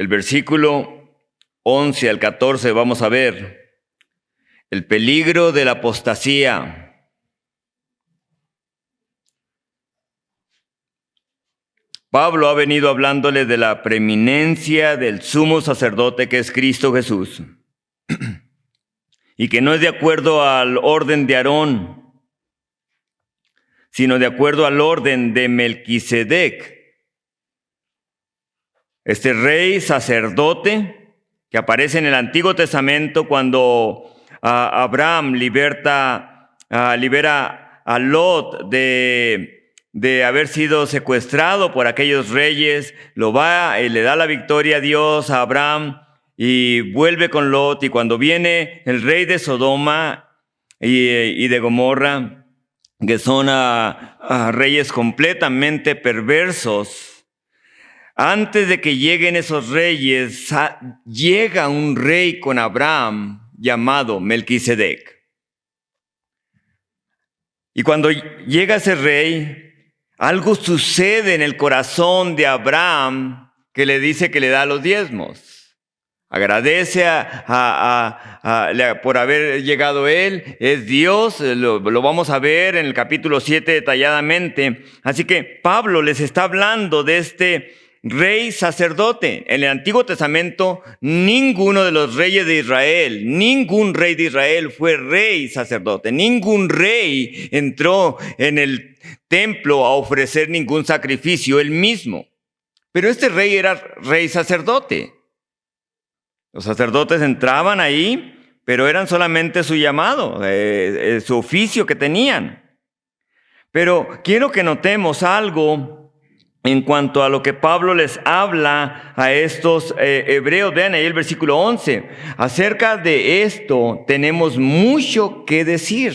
el versículo 11 al 14 vamos a ver el peligro de la apostasía. Pablo ha venido hablándole de la preeminencia del sumo sacerdote que es Cristo Jesús y que no es de acuerdo al orden de Aarón, sino de acuerdo al orden de Melquisedec. Este rey sacerdote que aparece en el Antiguo Testamento cuando Abraham libera a Lot de haber sido secuestrado por aquellos reyes, lo va y le da la victoria a Dios a Abraham y vuelve con Lot. Y cuando viene el rey de Sodoma y de Gomorra, que son reyes completamente perversos, antes de que lleguen esos reyes, llega un rey con Abraham llamado Melquisedec. Y cuando llega ese rey, algo sucede en el corazón de Abraham que le dice que le da los diezmos. Agradece por haber llegado él, es Dios, lo vamos a ver en el capítulo 7 detalladamente. Así que Pablo les está hablando de este rey sacerdote. En el Antiguo Testamento, ninguno de los reyes de Israel, ningún rey de Israel fue rey sacerdote. Ningún rey entró en el templo a ofrecer ningún sacrificio él mismo. Pero este rey era rey sacerdote. Los sacerdotes entraban ahí, pero eran solamente su llamado, su oficio que tenían. Pero quiero que notemos algo en cuanto a lo que Pablo les habla a estos hebreos. Vean ahí el versículo 11. Acerca de esto tenemos mucho que decir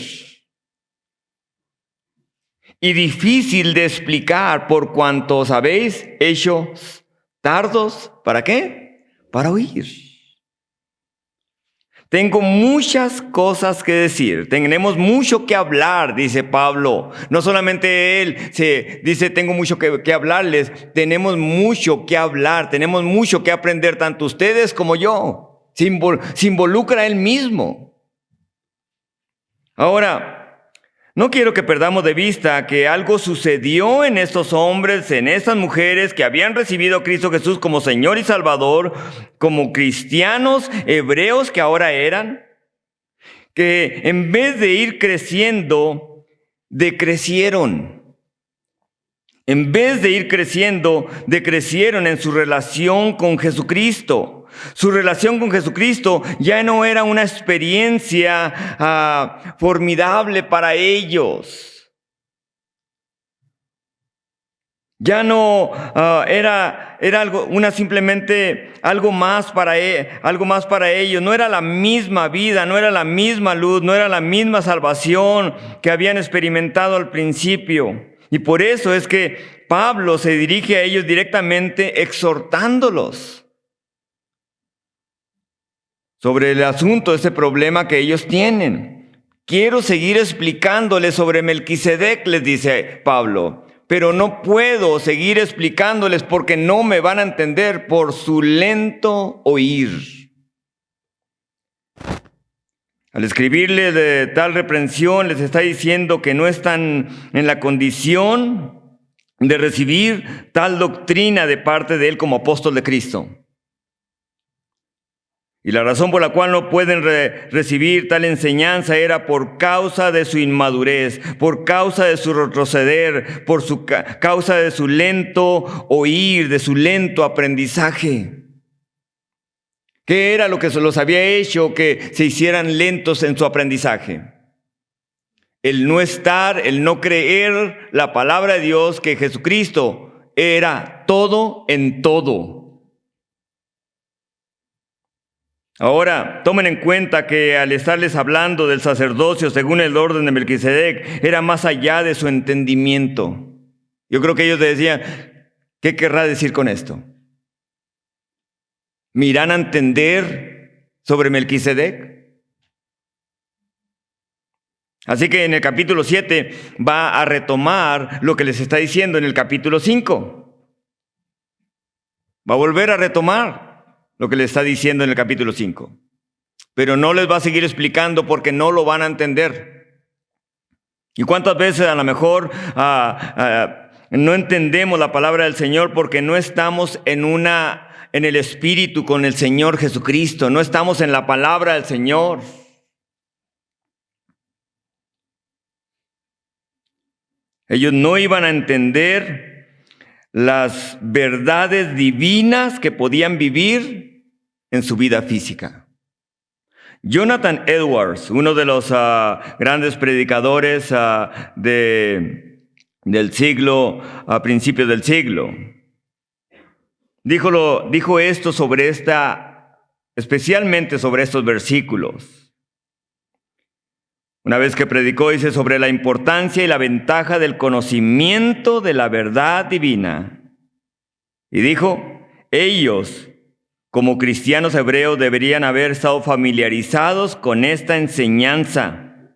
y difícil de explicar por cuanto os habéis hecho tardos. ¿Para qué? Para oír. Tengo muchas cosas que decir, tenemos mucho que hablar, dice Pablo. No solamente él se dice, tengo mucho que hablarles, tenemos mucho que hablar, tenemos mucho que aprender, tanto ustedes como yo. Se involucra él mismo. Ahora, no quiero que perdamos de vista que algo sucedió en estos hombres, en estas mujeres que habían recibido a Cristo Jesús como Señor y Salvador, como cristianos hebreos que ahora eran, que en vez de ir creciendo, decrecieron. En vez de ir creciendo, decrecieron en su relación con Jesucristo. Su relación con Jesucristo ya no era una experiencia formidable para ellos. Ya no era simplemente algo más para ellos. No era la misma vida, no era la misma luz, no era la misma salvación que habían experimentado al principio. Y por eso es que Pablo se dirige a ellos directamente exhortándolos sobre el asunto de ese problema que ellos tienen. Quiero seguir explicándoles sobre Melquisedec, les dice Pablo, pero no puedo seguir explicándoles porque no me van a entender por su lento oír. Al escribirle de tal reprensión, les está diciendo que no están en la condición de recibir tal doctrina de parte de él como apóstol de Cristo. Y la razón por la cual no pueden recibir tal enseñanza era por causa de su inmadurez, por causa de su retroceder, por causa de su lento oír, de su lento aprendizaje. ¿Qué era lo que se los había hecho que se hicieran lentos en su aprendizaje? El no estar, el no creer la palabra de Dios, que Jesucristo era todo en todo. Ahora, tomen en cuenta que al estarles hablando del sacerdocio según el orden de Melquisedec, era más allá de su entendimiento. Yo creo que ellos decían, ¿qué querrá decir con esto? ¿Me irán a entender sobre Melquisedec? Así que en el capítulo 7 va a retomar lo que les está diciendo en el capítulo 5. Va a volver a retomar. lo que le está diciendo en el capítulo 5. Pero no les va a seguir explicando porque no lo van a entender. ¿Y cuántas veces a lo mejor no entendemos la palabra del Señor porque no estamos en el Espíritu con el Señor Jesucristo? No estamos en la palabra del Señor. Ellos no iban a entender las verdades divinas que podían vivir en su vida física. Jonathan Edwards, uno de los grandes predicadores del siglo, a principios del siglo, dijo esto sobre especialmente sobre estos versículos. Una vez que predicó, dice sobre la importancia y la ventaja del conocimiento de la verdad divina. Y dijo, ellos, como cristianos hebreos, deberían haber estado familiarizados con esta enseñanza,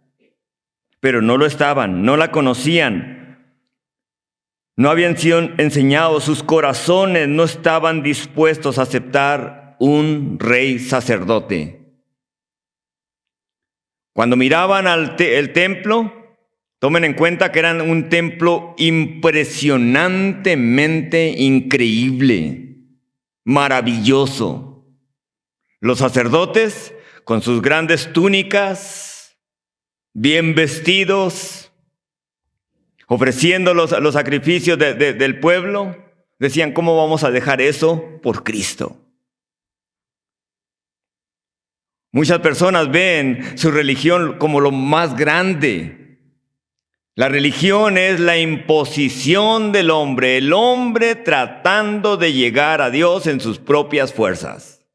pero no lo estaban, no la conocían, no habían sido enseñados, sus corazones no estaban dispuestos a aceptar un rey sacerdote. Cuando miraban el templo, tomen en cuenta que era un templo impresionantemente increíble, maravilloso. Los sacerdotes, con sus grandes túnicas, bien vestidos, ofreciendo los sacrificios del pueblo, decían, ¿cómo vamos a dejar eso por Cristo? Muchas personas ven su religión como lo más grande. La religión es la imposición del hombre, el hombre tratando de llegar a Dios en sus propias fuerzas.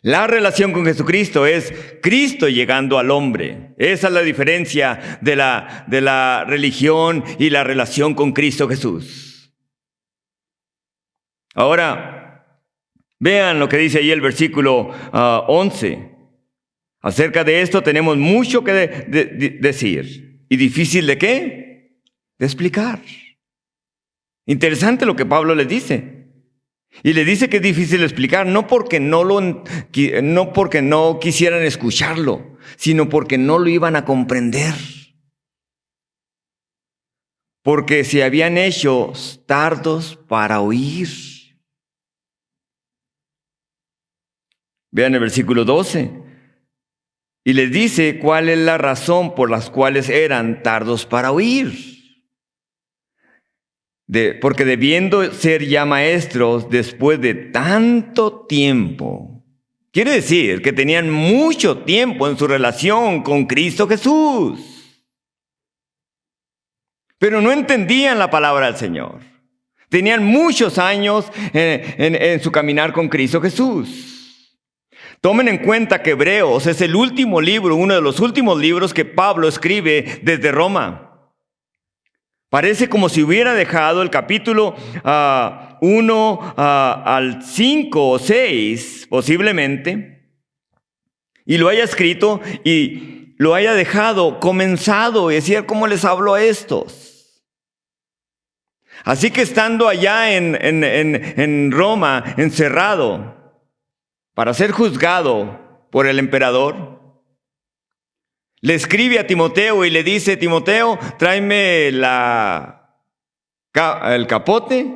La relación con Jesucristo es Cristo llegando al hombre. Esa es la diferencia de la religión y la relación con Cristo Jesús. Ahora, vean lo que dice ahí el versículo 11. Acerca de esto tenemos mucho que decir. ¿Y difícil de qué? De explicar. Interesante lo que Pablo les dice. Y le dice que es difícil de explicar, no porque no quisieran escucharlo, sino porque no lo iban a comprender. Porque se habían hecho tardos para oír. Vean el versículo 12. Y les dice cuál es la razón por las cuales eran tardos para oír. Porque debiendo ser ya maestros después de tanto tiempo, quiere decir que tenían mucho tiempo en su relación con Cristo Jesús. Pero no entendían la palabra del Señor. Tenían muchos años en su caminar con Cristo Jesús. Tomen en cuenta que Hebreos es el último libro, uno de los últimos libros que Pablo escribe desde Roma. Parece como si hubiera dejado el capítulo 1 al 5 o 6, posiblemente, y lo haya escrito y lo haya dejado comenzado y decir cómo les habló a estos. Así que estando allá en Roma, encerrado, para ser juzgado por el emperador, le escribe a Timoteo y le dice, Timoteo, tráeme el capote,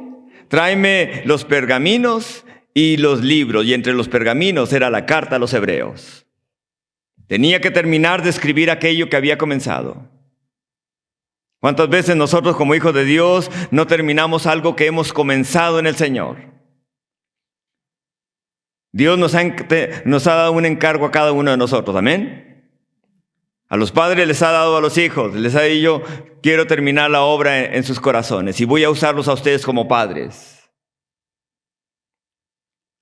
tráeme los pergaminos y los libros. Y entre los pergaminos era la carta a los hebreos. Tenía que terminar de escribir aquello que había comenzado. ¿Cuántas veces nosotros como hijos de Dios no terminamos algo que hemos comenzado en el Señor? Dios nos ha dado un encargo a cada uno de nosotros, amén. A los padres les ha dado a los hijos, les ha dicho, quiero terminar la obra en sus corazones y voy a usarlos a ustedes como padres.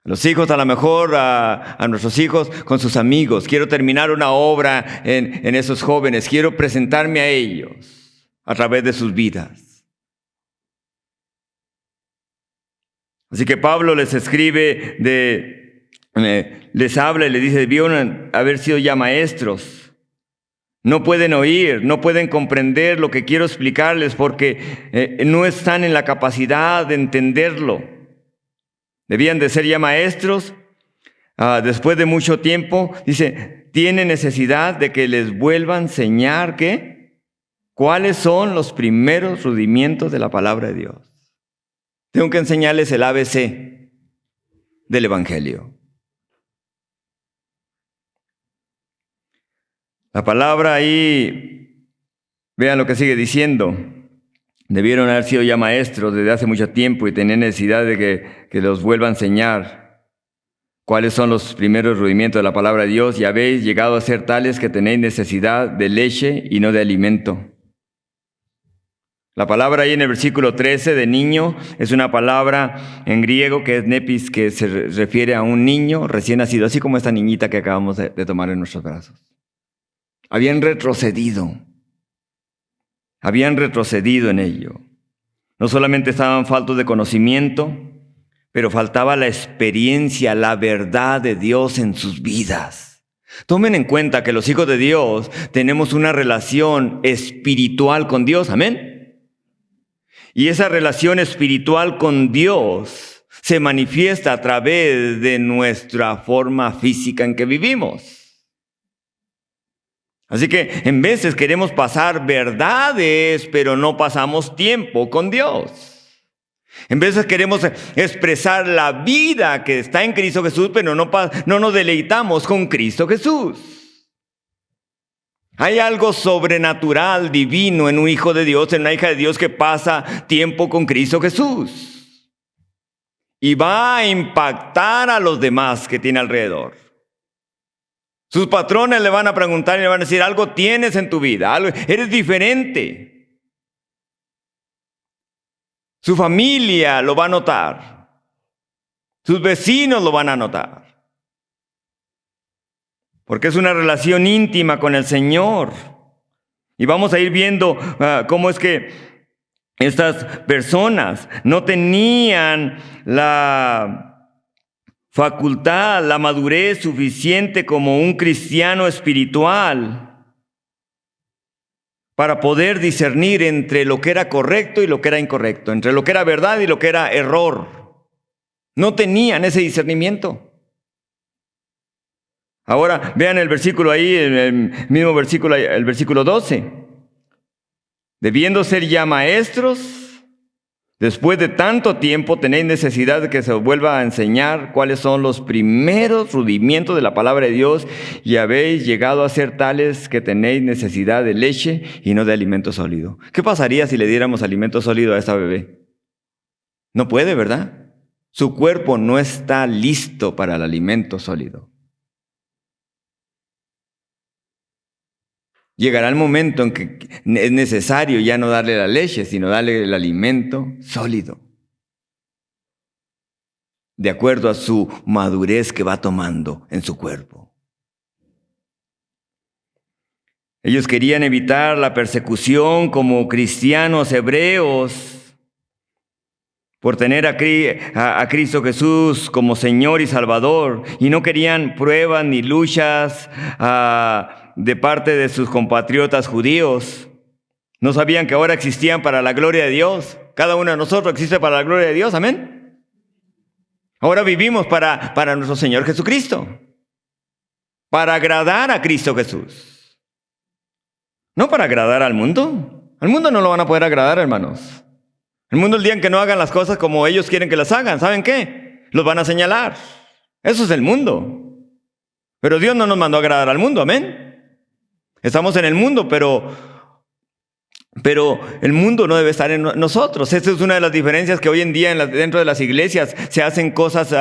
A los hijos, a lo mejor a nuestros hijos con sus amigos, quiero terminar una obra en esos jóvenes, quiero presentarme a ellos a través de sus vidas. Así que Pablo les escribe les habla y les dice, debieron haber sido ya maestros. No pueden oír, no pueden comprender lo que quiero explicarles porque no están en la capacidad de entenderlo. Debían de ser ya maestros después de mucho tiempo, dice, tiene necesidad de que les vuelva a enseñar ¿qué? ¿Cuáles son los primeros rudimientos de la palabra de Dios? Tengo que enseñarles el ABC del Evangelio. La palabra ahí, vean lo que sigue diciendo. Debieron haber sido ya maestros desde hace mucho tiempo y tener necesidad de que los vuelva a enseñar cuáles son los primeros rudimientos de la palabra de Dios, y habéis llegado a ser tales que tenéis necesidad de leche y no de alimento. La palabra ahí en el versículo 13 de niño es una palabra en griego que es nepis, que se refiere a un niño recién nacido, así como esta niñita que acabamos de tomar en nuestros brazos. Habían retrocedido en ello. No solamente estaban faltos de conocimiento, pero faltaba la experiencia, la verdad de Dios en sus vidas. Tomen en cuenta que los hijos de Dios tenemos una relación espiritual con Dios, amén. Y esa relación espiritual con Dios se manifiesta a través de nuestra forma física en que vivimos. Así que en veces queremos pasar verdades, pero no pasamos tiempo con Dios. En veces queremos expresar la vida que está en Cristo Jesús, pero no nos deleitamos con Cristo Jesús. Hay algo sobrenatural, divino en un hijo de Dios, en una hija de Dios que pasa tiempo con Cristo Jesús. Y va a impactar a los demás que tiene alrededor. Sus patrones le van a preguntar y le van a decir, algo tienes en tu vida, eres diferente. Su familia lo va a notar. Sus vecinos lo van a notar. Porque es una relación íntima con el Señor. Y vamos a ir viendo cómo es que estas personas no tenían la facultad, la madurez suficiente como un cristiano espiritual para poder discernir entre lo que era correcto y lo que era incorrecto, entre lo que era verdad y lo que era error. No tenían ese discernimiento. Ahora vean el versículo ahí, el mismo versículo, el versículo 12. Debiendo ser ya maestros, después de tanto tiempo tenéis necesidad de que se os vuelva a enseñar cuáles son los primeros rudimientos de la palabra de Dios, y habéis llegado a ser tales que tenéis necesidad de leche y no de alimento sólido. ¿Qué pasaría si le diéramos alimento sólido a esta bebé? No puede, ¿verdad? Su cuerpo no está listo para el alimento sólido. Llegará el momento en que es necesario ya no darle la leche, sino darle el alimento sólido, de acuerdo a su madurez que va tomando en su cuerpo. Ellos querían evitar la persecución como cristianos hebreos por tener a Cristo Jesús como Señor y Salvador, y no querían pruebas ni luchas de parte de sus compatriotas judíos. No sabían que ahora existían para la gloria de Dios. Cada uno de nosotros existe para la gloria de Dios, amén. Ahora vivimos para nuestro Señor Jesucristo, para agradar a Cristo Jesús, no para agradar al mundo. Al mundo no lo van a poder agradar, hermanos. El mundo, el día en que no hagan las cosas como ellos quieren que las hagan, ¿saben qué? Los van a señalar. Eso es el mundo. Pero Dios no nos mandó a agradar al mundo, amén. Estamos en el mundo, pero el mundo no debe estar en nosotros. Esta es una de las diferencias que hoy en día dentro de las iglesias se hacen cosas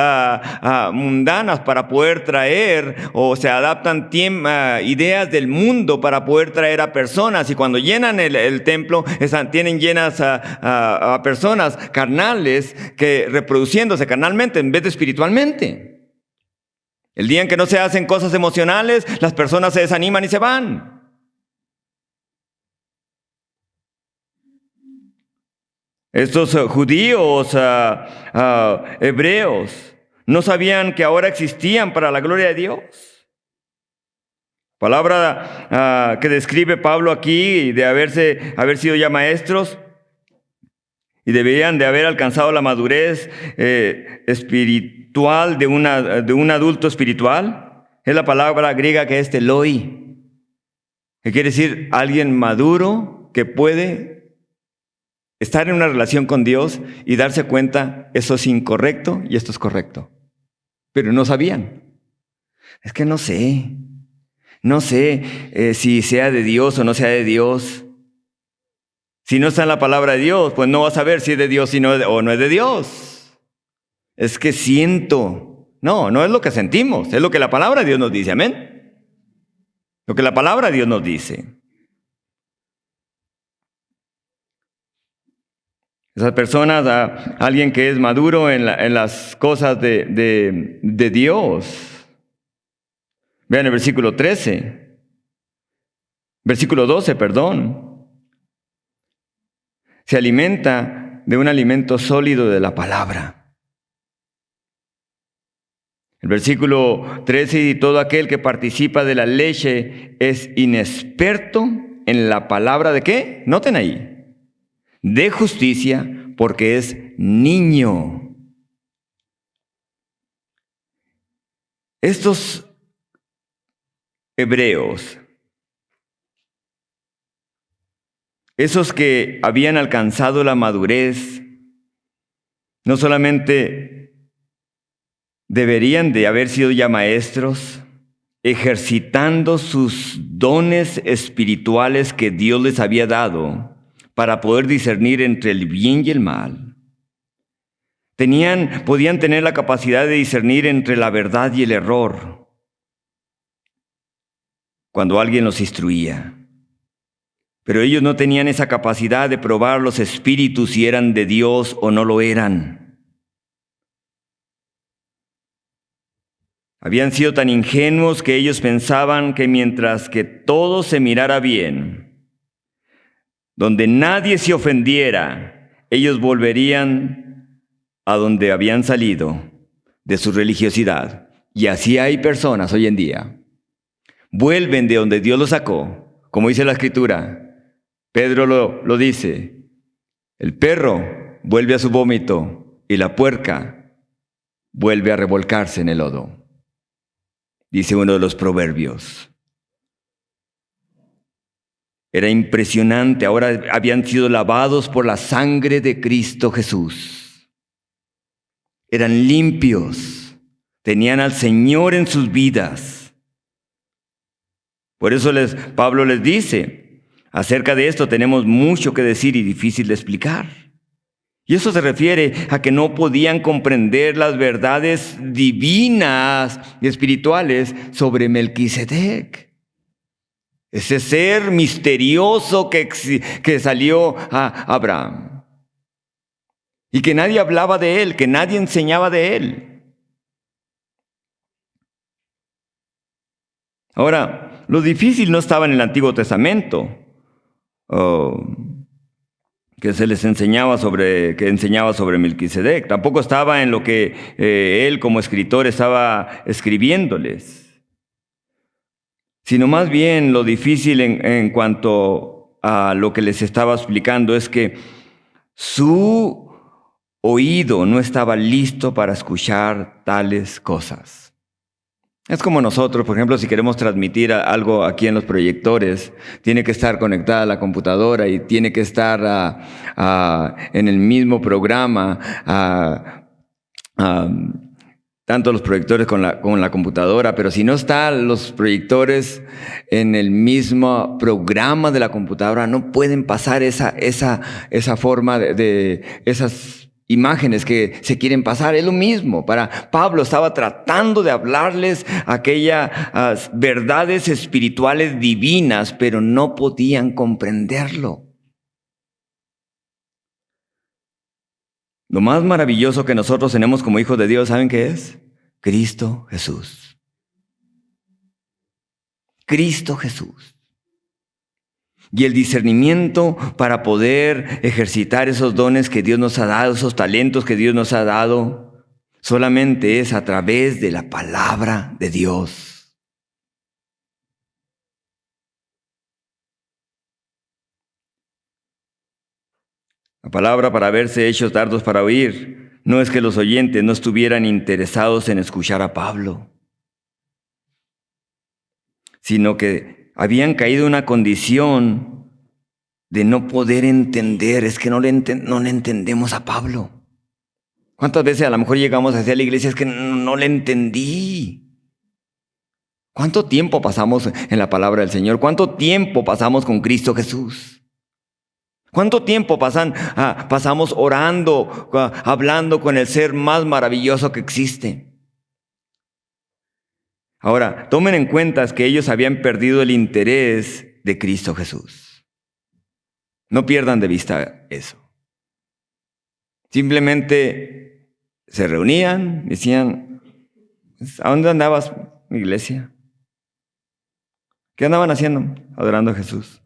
mundanas para poder traer, o se adaptan ideas del mundo para poder traer a personas. Y cuando llenan el templo, tienen llenas a personas carnales que reproduciéndose carnalmente en vez de espiritualmente. El día en que no se hacen cosas emocionales, las personas se desaniman y se van. Estos judíos hebreos no sabían que ahora existían para la gloria de Dios. Palabra que describe Pablo aquí de haber sido ya maestros. y deberían de haber alcanzado la madurez espiritual de un adulto espiritual. Es la palabra griega que es teloi, que quiere decir alguien maduro que puede estar en una relación con Dios y darse cuenta, eso es incorrecto y esto es correcto. Pero no sabían. Es que no sé si sea de Dios o no sea de Dios. Si no está en la palabra de Dios, pues no vas a saber si es de Dios o no es de Dios. Es que siento. No es lo que sentimos, es lo que la palabra de Dios nos dice, amén. Lo que la palabra de Dios nos dice. Esas personas, alguien que es maduro en las cosas de Dios. Vean el versículo 12, perdón. Se alimenta de un alimento sólido de la palabra. El versículo 13, y todo aquel que participa de la leche es inexperto en la palabra de ¿qué? Noten ahí. De justicia, porque es niño. Estos hebreos, esos que habían alcanzado la madurez, no solamente deberían de haber sido ya maestros, ejercitando sus dones espirituales que Dios les había dado para poder discernir entre el bien y el mal. Podían tener la capacidad de discernir entre la verdad y el error cuando alguien los instruía. Pero ellos no tenían esa capacidad de probar los espíritus si eran de Dios o no lo eran. Habían sido tan ingenuos que ellos pensaban que mientras que todo se mirara bien, donde nadie se ofendiera, ellos volverían a donde habían salido de su religiosidad. Y así hay personas hoy en día. Vuelven de donde Dios los sacó, como dice la Escritura. Pedro lo dice, el perro vuelve a su vómito y la puerca vuelve a revolcarse en el lodo. Dice uno de los proverbios. Era impresionante, ahora habían sido lavados por la sangre de Cristo Jesús. Eran limpios, tenían al Señor en sus vidas. Por eso Pablo les dice, acerca de esto tenemos mucho que decir y difícil de explicar. Y eso se refiere a que no podían comprender las verdades divinas y espirituales sobre Melquisedec. Ese ser misterioso que salió a Abraham. Y que nadie hablaba de él, que nadie enseñaba de él. Ahora, lo difícil no estaba en el Antiguo Testamento. Que se les enseñaba sobre Melquisedec. Tampoco estaba en lo que él como escritor estaba escribiéndoles. Sino más bien lo difícil en cuanto a lo que les estaba explicando es que su oído no estaba listo para escuchar tales cosas. Es como nosotros, por ejemplo, si queremos transmitir algo aquí en los proyectores, tiene que estar conectada la computadora y tiene que estar en el mismo programa, tanto los proyectores con la computadora, pero si no están los proyectores en el mismo programa de la computadora, no pueden pasar esa forma de esas imágenes que se quieren pasar. Es lo mismo. Para Pablo estaba tratando de hablarles aquellas verdades espirituales divinas, pero no podían comprenderlo. Lo más maravilloso que nosotros tenemos como hijos de Dios, ¿saben qué es? Cristo Jesús. Cristo Jesús. Y el discernimiento para poder ejercitar esos dones que Dios nos ha dado, esos talentos que Dios nos ha dado, solamente es a través de la palabra de Dios. La palabra para verse hechos tardos para oír no es que los oyentes no estuvieran interesados en escuchar a Pablo, sino que habían caído en una condición de no poder entender. Es que no le entendemos a Pablo. ¿Cuántas veces a lo mejor llegamos hacia la iglesia? Es que no le entendí. ¿Cuánto tiempo pasamos en la palabra del Señor? ¿Cuánto tiempo pasamos con Cristo Jesús? ¿Cuánto tiempo pasamos orando, hablando con el ser más maravilloso que existe? Ahora, tomen en cuenta que ellos habían perdido el interés de Cristo Jesús. No pierdan de vista eso. Simplemente se reunían, decían, ¿a dónde andabas, iglesia? ¿Qué andaban haciendo? Adorando a Jesús.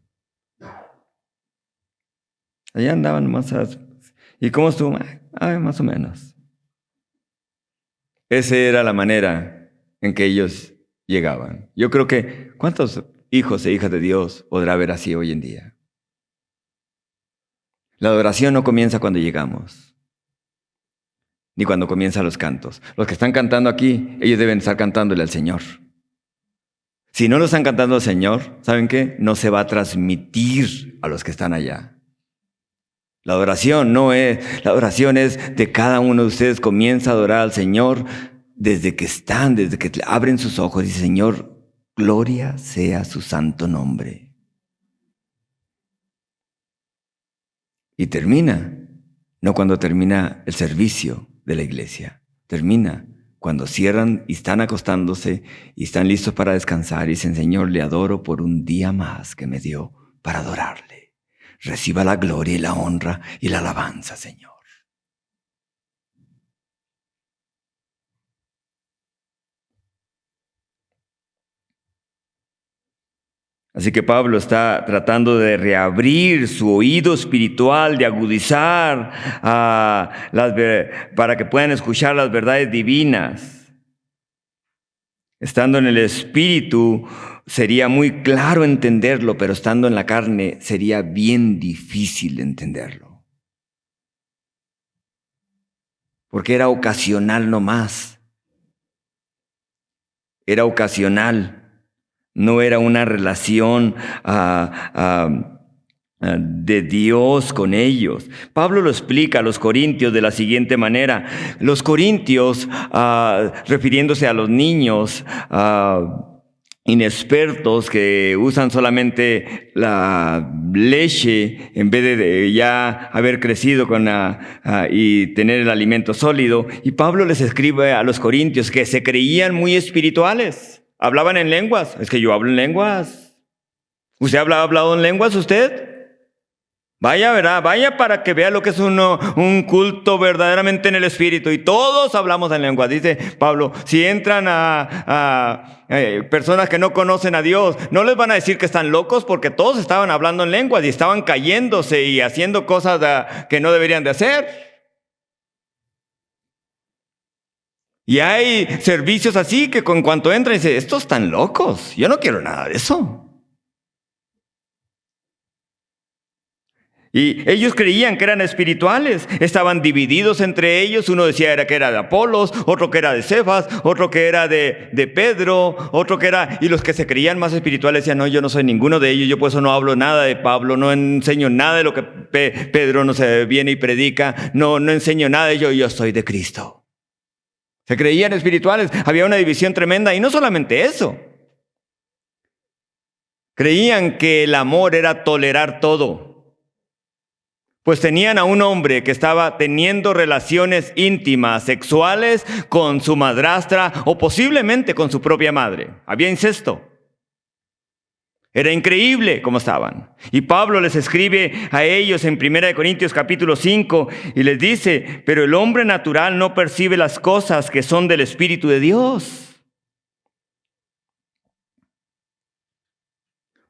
Allá andaban más. ¿Y cómo estuvo? Más o menos. Esa era la manera en que ellos llegaban. Yo creo que, ¿cuántos hijos e hijas de Dios podrá haber así hoy en día? La adoración no comienza cuando llegamos, ni cuando comienzan los cantos. Los que están cantando aquí, ellos deben estar cantándole al Señor. Si no lo están cantando al Señor, ¿saben qué? No se va a transmitir a los que están allá. La adoración es de cada uno de ustedes. Comienza a adorar al Señor desde que abren sus ojos y dicen, Señor, gloria sea su santo nombre. Y termina, no cuando termina el servicio de la iglesia, termina cuando cierran y están acostándose y están listos para descansar y dicen, Señor, le adoro por un día más que me dio para adorarle. Reciba la gloria y la honra y la alabanza, Señor. Así que Pablo está tratando de reabrir su oído espiritual, de agudizar para que puedan escuchar las verdades divinas. Estando en el espíritu sería muy claro entenderlo, pero estando en la carne sería bien difícil entenderlo. Porque era ocasional nomás. Era ocasional. No era una relación de Dios con ellos. Pablo lo explica a los corintios de la siguiente manera. Los corintios, refiriéndose a los niños inexpertos que usan solamente la leche en vez de ya haber crecido y tener el alimento sólido. Y Pablo les escribe a los corintios que se creían muy espirituales. Hablaban en lenguas. Es que yo hablo en lenguas. ¿Usted ha hablado en lenguas usted? Vaya, ¿verdad? Vaya para que vea lo que es un culto verdaderamente en el espíritu. Y todos hablamos en lenguas. Dice Pablo, si entran a personas que no conocen a Dios, no les van a decir que están locos, porque todos estaban hablando en lenguas y estaban cayéndose y haciendo cosas que no deberían de hacer. Y hay servicios así que en cuanto entran dicen, estos están locos, yo no quiero nada de eso. Y ellos creían que eran espirituales, estaban divididos entre ellos. Uno decía que era de Apolos, otro que era de Cefas, otro que era de Pedro, otro que era... Y los que se creían más espirituales decían, no, yo no soy ninguno de ellos, yo por eso no hablo nada de Pablo, no enseño nada de lo que Pedro no se viene y predica, no enseño nada de ello, yo soy de Cristo. Se creían espirituales, había una división tremenda y no solamente eso. Creían que el amor era tolerar todo. Pues tenían a un hombre que estaba teniendo relaciones íntimas, sexuales con su madrastra o posiblemente con su propia madre. Había incesto. Era increíble cómo estaban. Y Pablo les escribe a ellos en 1 Corintios capítulo 5 y les dice, pero el hombre natural no percibe las cosas que son del Espíritu de Dios,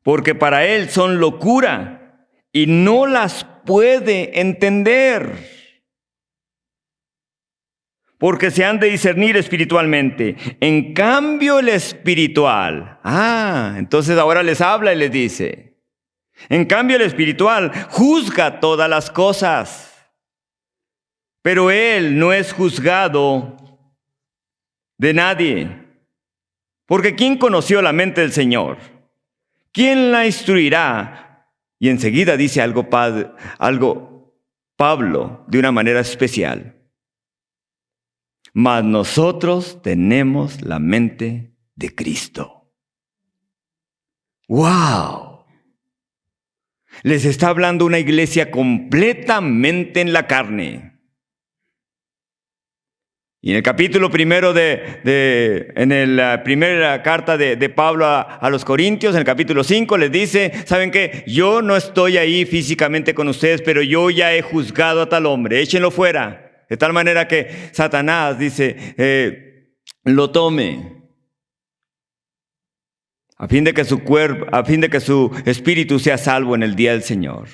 porque para él son locura y no las puede entender, porque se han de discernir espiritualmente. En cambio el espiritual, entonces ahora les habla y les dice, En cambio, el espiritual juzga todas las cosas, pero él no es juzgado de nadie. Porque ¿quién conoció la mente del Señor? ¿Quién la instruirá? Y enseguida dice algo Pablo de una manera especial. Mas nosotros tenemos la mente de Cristo. ¡Wow! Les está hablando una iglesia completamente en la carne. Y en el capítulo primero en la primera carta de Pablo a los Corintios, en el capítulo 5, les dice, ¿saben qué? Yo no estoy ahí físicamente con ustedes, pero yo ya he juzgado a tal hombre, échenlo fuera. De tal manera que Satanás, dice, lo tome. A fin de que su espíritu sea salvo en el día del Señor.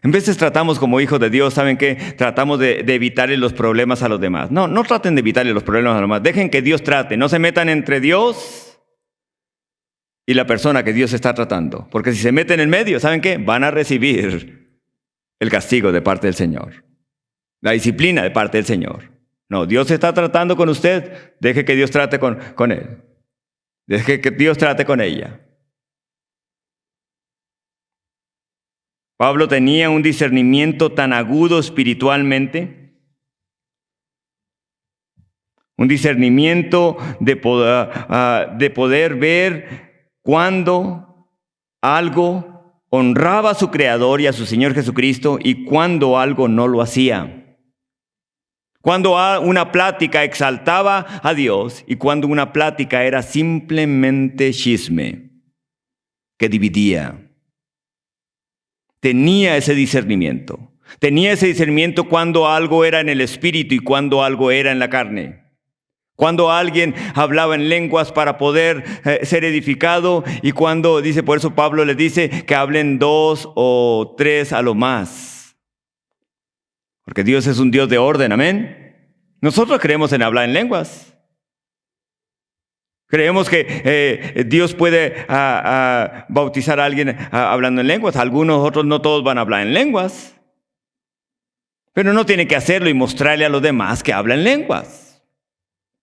En veces tratamos como hijos de Dios, ¿saben qué? Tratamos de evitarle los problemas a los demás. No traten de evitarle los problemas a los demás. Dejen que Dios trate. No se metan entre Dios y la persona que Dios está tratando. Porque si se meten en medio, ¿saben qué? Van a recibir el castigo de parte del Señor. La disciplina de parte del Señor. No, Dios está tratando con usted. Deje que Dios trate con él. Deje que Dios trate con ella. Pablo tenía un discernimiento tan agudo espiritualmente, un discernimiento de poder ver cuando algo honraba a su Creador y a su Señor Jesucristo y cuando algo no lo hacía. Cuando una plática exaltaba a Dios y cuando una plática era simplemente chisme que dividía. Tenía ese discernimiento. Tenía ese discernimiento cuando algo era en el espíritu y cuando algo era en la carne. Cuando alguien hablaba en lenguas para poder ser edificado y cuando, dice, por eso Pablo les dice que hablen 2 o 3 a lo más. Porque Dios es un Dios de orden, amén. Nosotros creemos en hablar en lenguas. Creemos que Dios puede bautizar a alguien hablando en lenguas. Algunos otros, no todos van a hablar en lenguas. Pero no tiene que hacerlo y mostrarle a los demás que hablan lenguas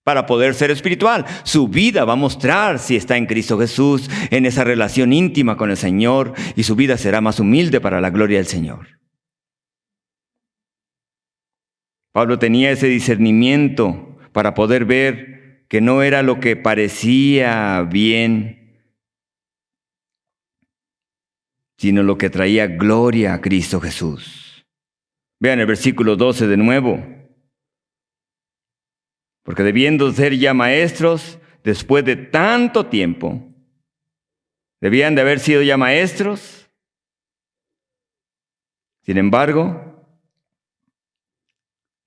para poder ser espiritual. Su vida va a mostrar si está en Cristo Jesús, en esa relación íntima con el Señor, y su vida será más humilde para la gloria del Señor. Pablo tenía ese discernimiento para poder ver que no era lo que parecía bien, sino lo que traía gloria a Cristo Jesús. Vean el versículo 12 de nuevo. Porque debiendo ser ya maestros, después de tanto tiempo, debían de haber sido ya maestros. Sin embargo,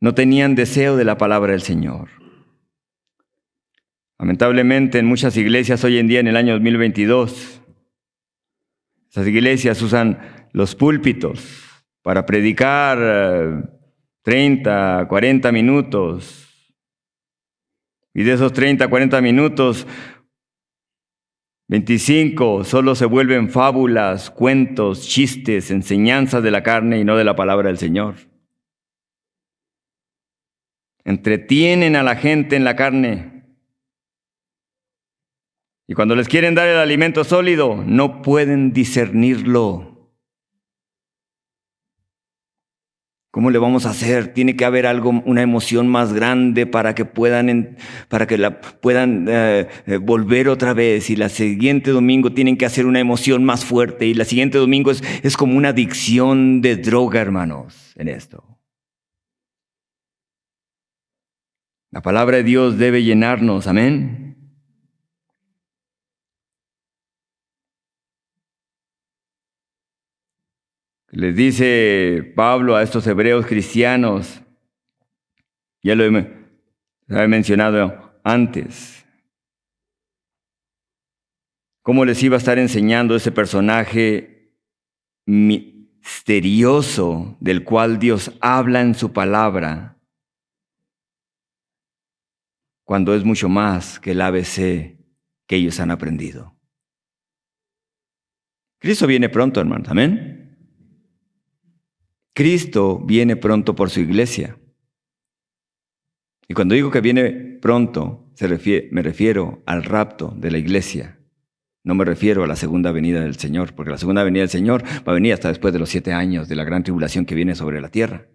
no tenían deseo de la palabra del Señor. Lamentablemente en muchas iglesias hoy en día, en el año 2022, esas iglesias usan los púlpitos para predicar 30, 40 minutos. Y de esos 30, 40 minutos, 25 solo se vuelven fábulas, cuentos, chistes, enseñanzas de la carne y no de la palabra del Señor. Entretienen a la gente en la carne. Y cuando les quieren dar el alimento sólido, no pueden discernirlo. ¿Cómo le vamos a hacer? Tiene que haber algo, una emoción más grande para que puedan volver otra vez. Y la siguiente domingo tienen que hacer una emoción más fuerte. Y la siguiente domingo es como una adicción de droga, hermanos, en esto. La palabra de Dios debe llenarnos, amén. Les dice Pablo a estos hebreos cristianos, ya lo he mencionado antes, cómo les iba a estar enseñando ese personaje misterioso del cual Dios habla en su palabra, cuando es mucho más que el ABC que ellos han aprendido. Cristo viene pronto, hermanos. Amén. Cristo viene pronto por su iglesia. Y cuando digo que viene pronto, me refiero al rapto de la iglesia. No me refiero a la segunda venida del Señor, porque la segunda venida del Señor va a venir hasta después de los 7 años de la gran tribulación que viene sobre la tierra.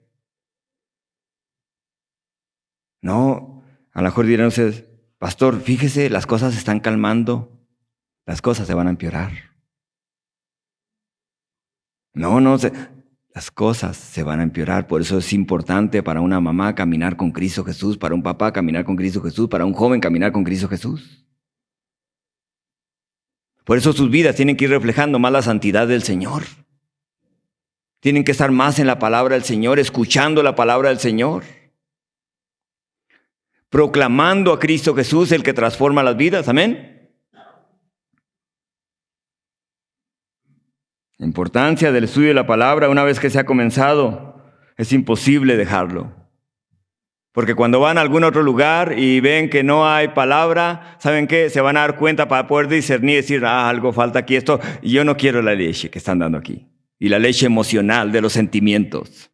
No, a lo mejor dirán ustedes, pastor, fíjese, las cosas se están calmando, las cosas se van a empeorar. No, las cosas se van a empeorar. Por eso es importante para una mamá caminar con Cristo Jesús, para un papá caminar con Cristo Jesús, para un joven caminar con Cristo Jesús. Por eso sus vidas tienen que ir reflejando más la santidad del Señor. Tienen que estar más en la palabra del Señor, escuchando la palabra del Señor. Proclamando a Cristo Jesús, el que transforma las vidas. Amén. La importancia del estudio de la palabra, una vez que se ha comenzado, es imposible dejarlo. Porque cuando van a algún otro lugar y ven que no hay palabra, ¿saben qué? Se van a dar cuenta para poder discernir y decir, algo falta aquí, esto. Y yo no quiero la leche que están dando aquí. Y la leche emocional de los sentimientos.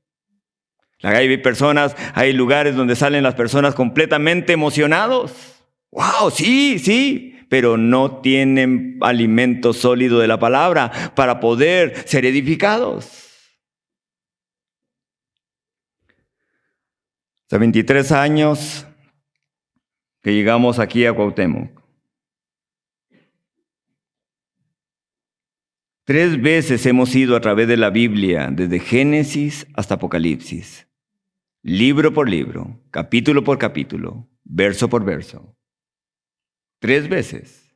Hay personas, hay lugares donde salen las personas completamente emocionados. ¡Wow! Sí, pero no tienen alimento sólido de la palabra para poder ser edificados. Hace 23 años que llegamos aquí a Cuauhtémoc. 3 veces hemos ido a través de la Biblia, desde Génesis hasta Apocalipsis. Libro por libro, capítulo por capítulo, verso por verso. 3 veces.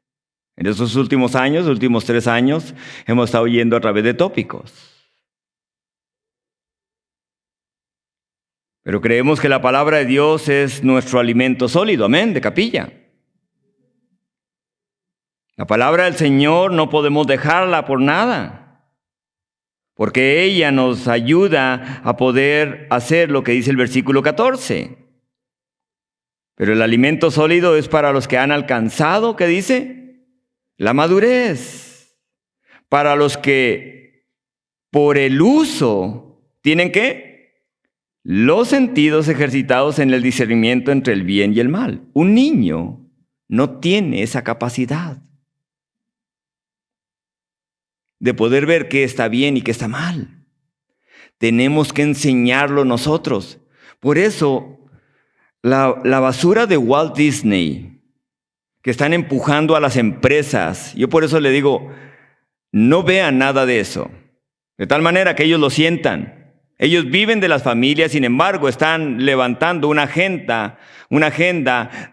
En esos últimos años, los últimos 3 años, hemos estado yendo a través de tópicos. Pero creemos que la palabra de Dios es nuestro alimento sólido, amén, de capilla. La palabra del Señor no podemos dejarla por nada, porque ella nos ayuda a poder hacer lo que dice el versículo 14. Pero el alimento sólido es para los que han alcanzado, ¿qué dice? La madurez. Para los que por el uso tienen ¿qué? Los sentidos ejercitados en el discernimiento entre el bien y el mal. Un niño no tiene esa capacidad de poder ver qué está bien y qué está mal. Tenemos que enseñarlo nosotros. Por eso, la basura de Walt Disney, que están empujando a las empresas, yo por eso le digo, no vean nada de eso. De tal manera que ellos lo sientan. Ellos viven de las familias, sin embargo, están levantando una agenda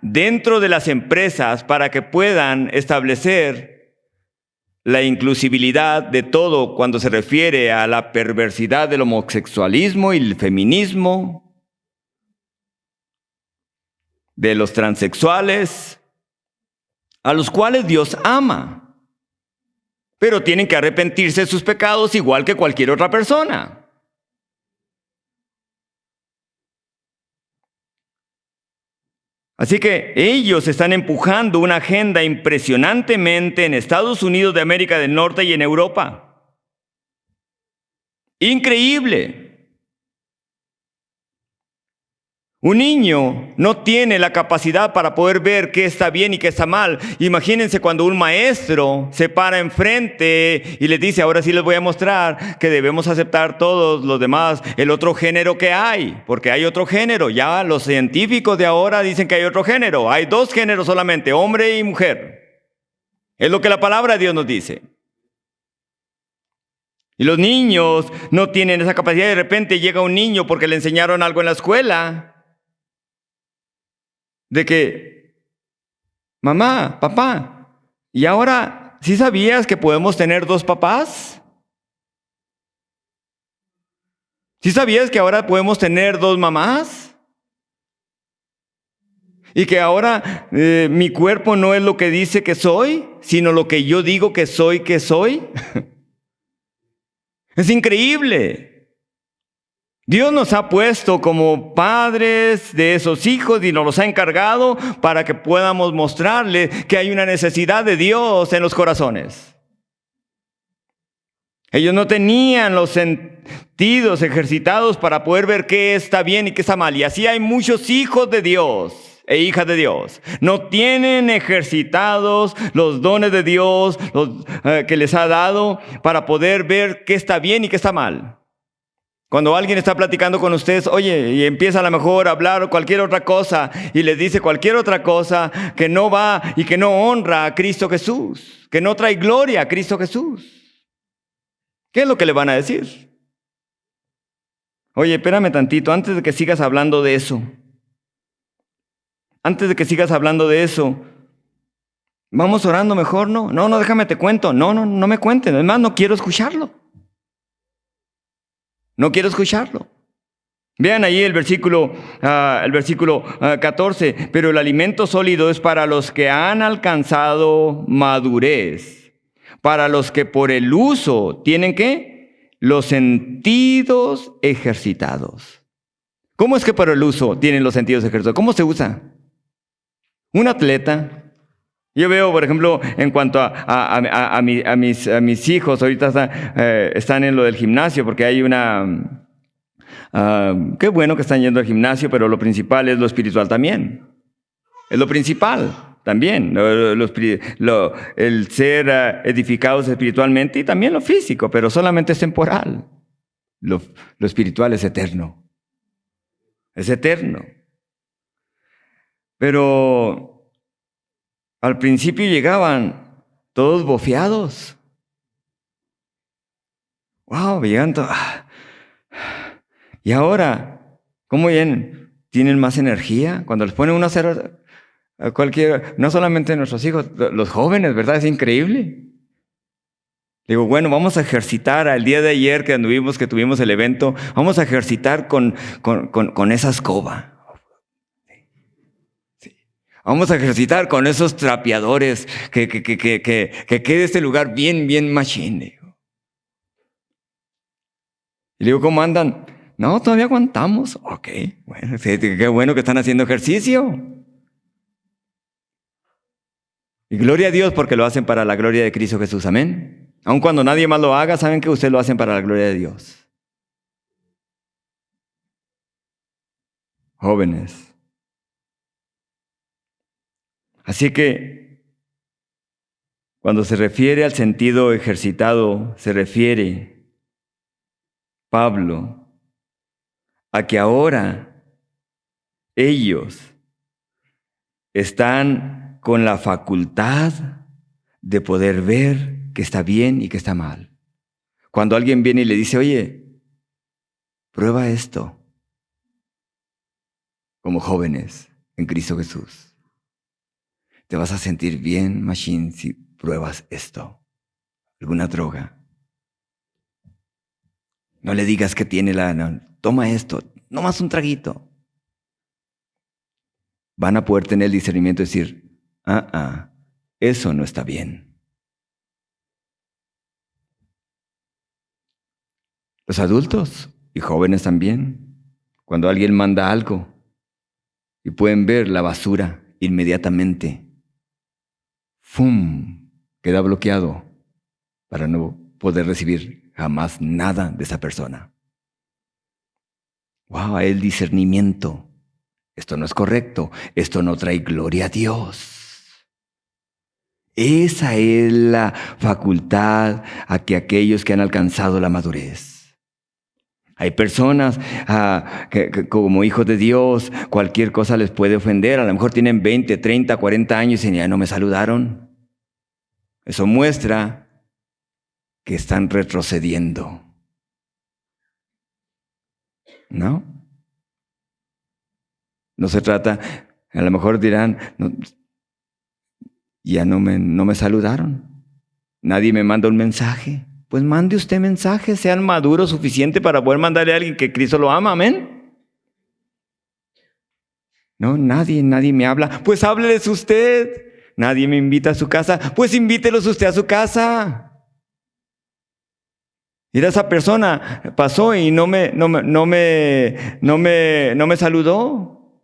dentro de las empresas para que puedan establecer la inclusibilidad de todo cuando se refiere a la perversidad del homosexualismo y el feminismo, de los transexuales, a los cuales Dios ama, pero tienen que arrepentirse de sus pecados igual que cualquier otra persona. Así que ellos están empujando una agenda impresionantemente en Estados Unidos de América del Norte y en Europa. Increíble. Un niño no tiene la capacidad para poder ver qué está bien y qué está mal. Imagínense cuando un maestro se para enfrente y les dice, ahora sí les voy a mostrar que debemos aceptar todos los demás, el otro género que hay, porque hay otro género. Ya los científicos de ahora dicen que hay otro género. Hay 2 géneros solamente, hombre y mujer. Es lo que la palabra de Dios nos dice. Y los niños no tienen esa capacidad. De repente llega un niño porque le enseñaron algo en la escuela. De que, mamá, papá, ¿y ahora sí sabías que podemos tener 2 papás? ¿Sí sabías que ahora podemos tener 2 mamás? Y que ahora mi cuerpo no es lo que dice que soy, sino lo que yo digo que soy. Es increíble. Dios nos ha puesto como padres de esos hijos y nos los ha encargado para que podamos mostrarle que hay una necesidad de Dios en los corazones. Ellos no tenían los sentidos ejercitados para poder ver qué está bien y qué está mal. Y así hay muchos hijos de Dios e hijas de Dios. No tienen ejercitados los dones de Dios que les ha dado para poder ver qué está bien y qué está mal. Cuando alguien está platicando con ustedes, oye, y empieza a lo mejor a hablar cualquier otra cosa y les dice cualquier otra cosa que no va y que no honra a Cristo Jesús, que no trae gloria a Cristo Jesús. ¿Qué es lo que le van a decir? Oye, espérame tantito, antes de que sigas hablando de eso. Antes de que sigas hablando de eso, vamos orando mejor, ¿no? No, déjame te cuento. No me cuentes. Además, no quiero escucharlo. No quiero escucharlo. Vean ahí el versículo 14. Pero el alimento sólido es para los que han alcanzado madurez. Para los que por el uso tienen ¿qué? Los sentidos ejercitados. ¿Cómo es que por el uso tienen los sentidos ejercitados? ¿Cómo se usa? Un atleta. Yo veo, por ejemplo, en cuanto a mis hijos, ahorita están en lo del gimnasio, porque hay qué bueno que están yendo al gimnasio, pero lo principal es lo espiritual también. Es lo principal también, el ser edificados espiritualmente y también lo físico, pero solamente es temporal. Lo espiritual es eterno. Es eterno. Pero al principio llegaban todos bofeados. Wow, llegando. Y ahora, ¿cómo vienen? ¿Tienen más energía? Cuando les ponen uno a hacer cualquier, no solamente nuestros hijos, los jóvenes, ¿verdad? Es increíble. Digo, bueno, vamos a ejercitar. El día de ayer que tuvimos el evento, vamos a ejercitar con esa escoba. Vamos a ejercitar con esos trapeadores, que quede este lugar bien machine. Y le digo, ¿cómo andan? No, todavía aguantamos. Ok, bueno, qué bueno que están haciendo ejercicio. Y gloria a Dios porque lo hacen para la gloria de Cristo Jesús, amén. Aun cuando nadie más lo haga, saben que ustedes lo hacen para la gloria de Dios. Jóvenes. Así que, cuando se refiere al sentido ejercitado, se refiere Pablo a que ahora ellos están con la facultad de poder ver que está bien y que está mal. Cuando alguien viene y le dice, oye, prueba esto, como jóvenes en Cristo Jesús. Te vas a sentir bien, machine, si pruebas esto, alguna droga. No le digas que tiene toma esto, nomás un traguito. Van a poder tener el discernimiento de decir, eso no está bien. Los adultos y jóvenes también, cuando alguien manda algo y pueden ver la basura inmediatamente, ¡fum!, queda bloqueado para no poder recibir jamás nada de esa persona. ¡Wow! El discernimiento. Esto no es correcto. Esto no trae gloria a Dios. Esa es la facultad a que aquellos que han alcanzado la madurez. Hay personas que como hijos de Dios, cualquier cosa les puede ofender. A lo mejor tienen 20, 30, 40 años y ya no me saludaron. Eso muestra que están retrocediendo. ¿No? No se trata, a lo mejor dirán, ya no me saludaron. Nadie me manda un mensaje. Pues mande usted mensajes, sean maduros suficiente para poder mandarle a alguien que Cristo lo ama, amén. No, nadie me habla. Pues hábleles usted. Nadie me invita a su casa. Pues invítelos usted a su casa. Mira, esa persona pasó y no me saludó.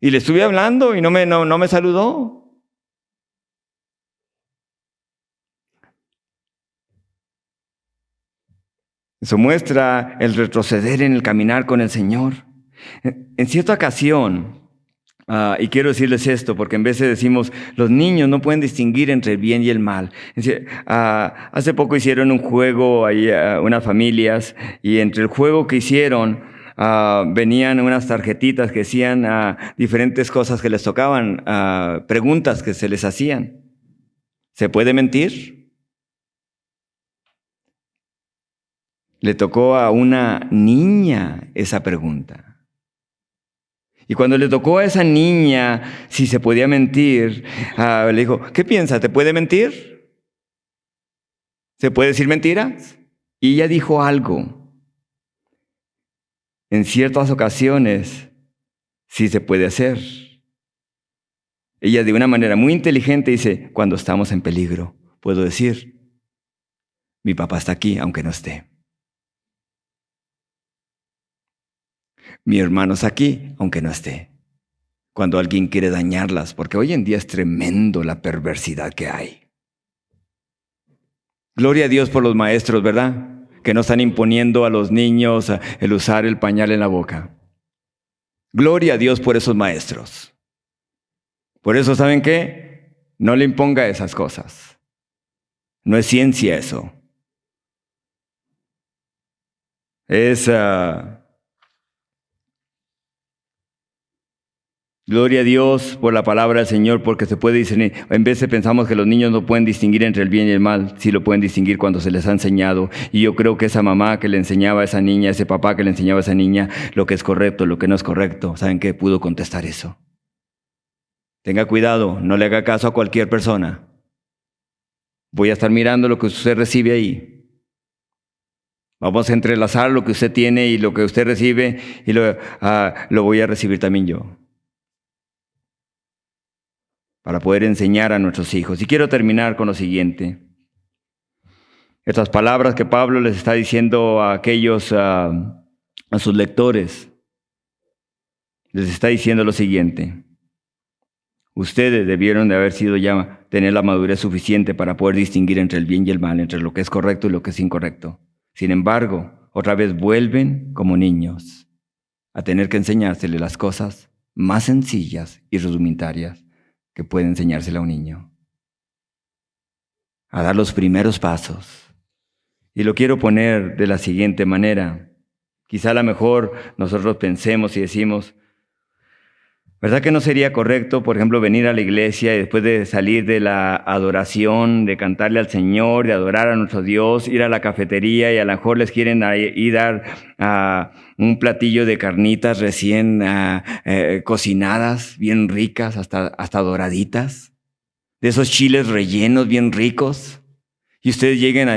Y le estuve hablando y no me saludó. Eso muestra el retroceder en el caminar con el Señor. En cierta ocasión, y quiero decirles esto, porque en vez de decimos, los niños no pueden distinguir entre el bien y el mal. Hace poco hicieron un juego ahí, unas familias, y entre el juego que hicieron, venían unas tarjetitas que decían diferentes cosas que les tocaban, preguntas que se les hacían. ¿Se puede mentir? Le tocó a una niña esa pregunta. Y cuando le tocó a esa niña si se podía mentir, le dijo, ¿qué piensa? ¿Te puede mentir? ¿Se puede decir mentiras? Y ella dijo algo. En ciertas ocasiones sí se puede hacer. Ella de una manera muy inteligente dice, cuando estamos en peligro, puedo decir, mi papá está aquí aunque no esté. Mi hermano está aquí aunque no esté. Cuando alguien quiere dañarlas, porque hoy en día es tremendo la perversidad que hay. Gloria a Dios por los maestros, ¿verdad? Que no están imponiendo a los niños el usar el pañal en la boca. Gloria a Dios por esos maestros. Por eso, ¿saben qué? No le imponga esas cosas. No es ciencia eso. Es... Gloria a Dios por la palabra del Señor, porque se puede discernir. En vez de pensamos que los niños no pueden distinguir entre el bien y el mal, sí lo pueden distinguir cuando se les ha enseñado. Y yo creo que esa mamá que le enseñaba a esa niña, ese papá que le enseñaba a esa niña, lo que es correcto, lo que no es correcto, ¿saben qué? Pudo contestar eso. Tenga cuidado, no le haga caso a cualquier persona. Voy a estar mirando lo que usted recibe ahí. Vamos a entrelazar lo que usted tiene y lo que usted recibe y lo voy a recibir también yo, para poder enseñar a nuestros hijos. Y quiero terminar con lo siguiente. Estas palabras que Pablo les está diciendo a aquellos, a sus lectores, les está diciendo lo siguiente. Ustedes debieron de haber sido ya, tener la madurez suficiente para poder distinguir entre el bien y el mal, entre lo que es correcto y lo que es incorrecto. Sin embargo, otra vez vuelven como niños a tener que enseñársele las cosas más sencillas y rudimentarias que puede enseñársela a un niño. A dar los primeros pasos. Y lo quiero poner de la siguiente manera. Quizá a lo mejor nosotros pensemos y decimos, ¿verdad que no sería correcto, por ejemplo, venir a la iglesia y después de salir de la adoración, de cantarle al Señor, de adorar a nuestro Dios, ir a la cafetería y a lo mejor les quieren ahí dar un platillo de carnitas recién cocinadas, bien ricas, hasta doraditas, de esos chiles rellenos bien ricos, y ustedes lleguen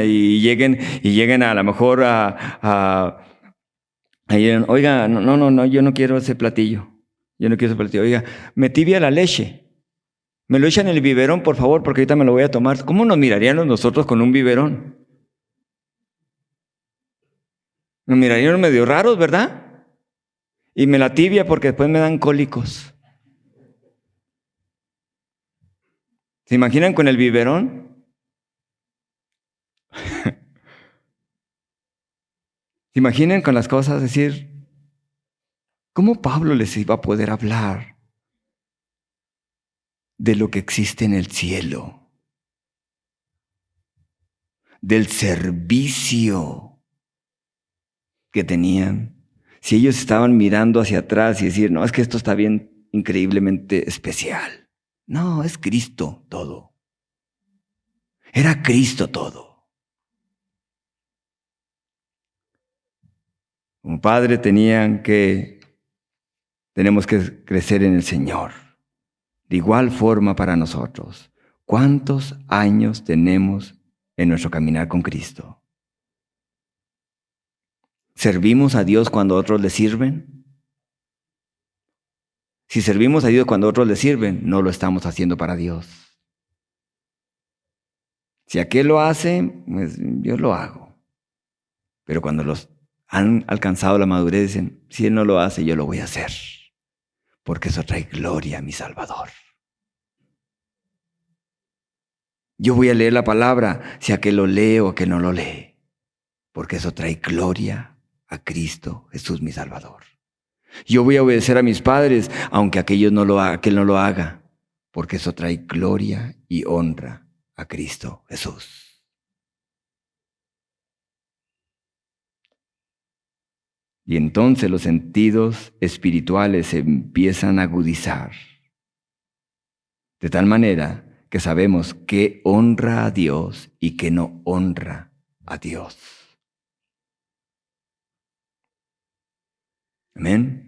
a lo mejor oiga, no, yo no quiero ese platillo. Yo no quiero ese platillo. Oiga, me tibia la leche. Me lo echan en el biberón, por favor, porque ahorita me lo voy a tomar. ¿Cómo nos mirarían nosotros con un biberón? Nos mirarían medio raros, ¿verdad? Y me la tibia porque después me dan cólicos. ¿Se imaginan con el biberón? ¿Se imaginan con las cosas? Decir, ¿cómo Pablo les iba a poder hablar de lo que existe en el cielo? Del servicio que tenían. Si ellos estaban mirando hacia atrás y decir, no, es que esto está bien increíblemente especial. No, es Cristo todo. Era Cristo todo. Como padre tenemos que crecer en el Señor. De igual forma para nosotros. ¿Cuántos años tenemos en nuestro caminar con Cristo? ¿Servimos a Dios cuando otros le sirven? Si servimos a Dios cuando otros le sirven, no lo estamos haciendo para Dios. Si aquel lo hace, pues yo lo hago. Pero cuando los han alcanzado la madurez, dicen, si Él no lo hace, yo lo voy a hacer. Porque eso trae gloria a mi Salvador. Yo voy a leer la palabra, si aquel lo lee o aquel no lo lee. porque eso trae gloria a Cristo Jesús mi Salvador. Yo voy a obedecer a mis padres, aunque aquel no lo haga, porque eso trae gloria y honra a Cristo Jesús. Y entonces los sentidos espirituales se empiezan a agudizar, de tal manera que sabemos qué honra a Dios y qué no honra a Dios. Amén.